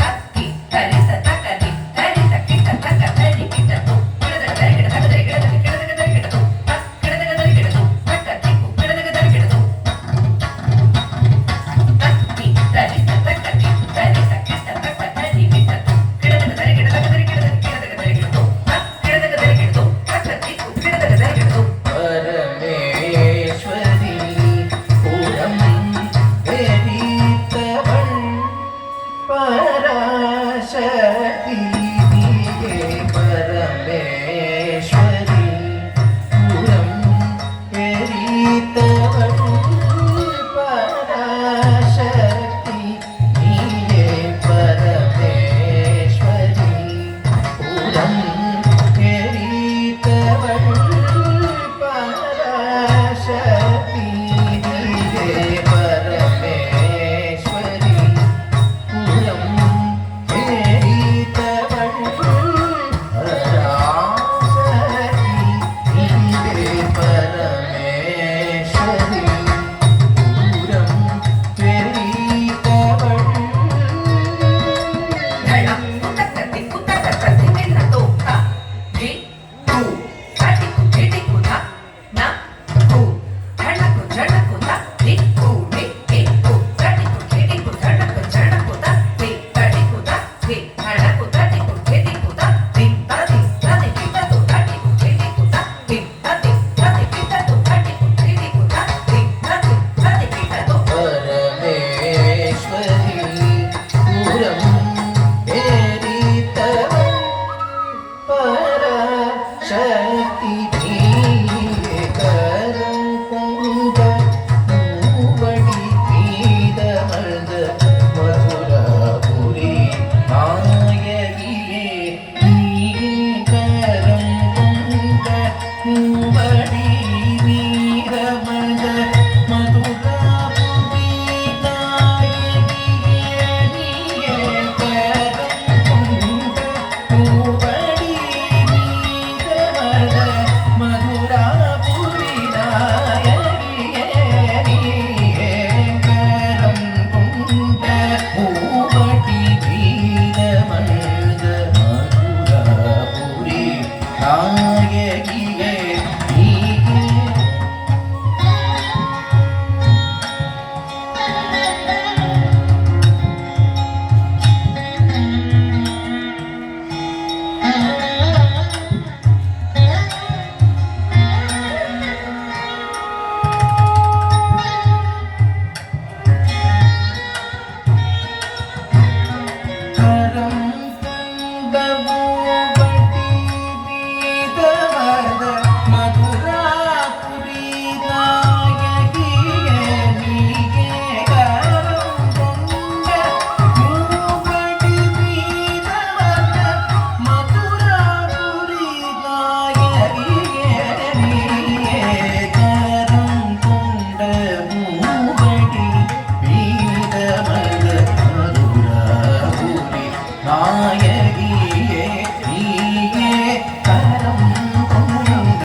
தக்கி தரித்த தக்கதி தரித்த கிட்ட தக்க தரி கிட்ட தூ கிடதக தரி கிட தக தரி கிடதக கிடதக தரி கிட தூ கிடதக தரி கிட தூ தக்க திக்கு கிடதக தரி கிட தூ தக்கி தரித்த தக்கதி தரித்த கிட்ட தக்க தரி கிட்ட தூ கிடதக தரி கிட தக தரி கிடதக கிடதக தரி கிட தூ கிடதக தரி கிட தூ தக்க திக்கு கிடதக தரி கிட தூ பரமேஸ்வரி புரம் எரித்தவள் பராசக்தி நீயே பரமேஸ்வரி புரம் எரித்தவள் பராசக்தி நீயே பரமேஸ்வரி புரம் எரித்தவள் பராசக்தி நீயே பரமேஸ்வரி புரம் எரித்தவள் பராசக்தி நீயே பரமேஸ்வரி புரம் எரித்தவள் தளம் தக்க திக்கு தக்க தக்க கிண்ண தூ தா ஜி தூ தட்டிக்கு கிடிக்கு தா நா கூ தடக்கு ஜடக்கு தா தி கூ டி டி கூ தட்டிக்கு கிடிக்கு ஜடக்கு ஜடக்கு தா தி தட்டிக்கு தா தி தடக்கு தட்டிக்கு கிடிக்கு தா தி ததி ததி கிட்ட தூ தட்டிக்கு கிடிக்கு தா தி ததி ததி கிட்ட தூ தட்டிக்கு கிடிக்கு தா தி ததி ததி கிட்ட தூ பரமேஸ்வரி புரம் எரித்தவள் பராசக்தி நீயே கரம் கொண்ட மூவடி மீதமர்ந்த மதுராபுரி நாயகியே நீயே கரம் கொண்ட மூவடி மீதமர்ந்த மதுராபுரி நாயகியே நீயே கரம் கொண்ட மூவடி மீதமர்ந்த மதுராபுரி நாயகியே நீயே கரம் கொண்ட மூவடி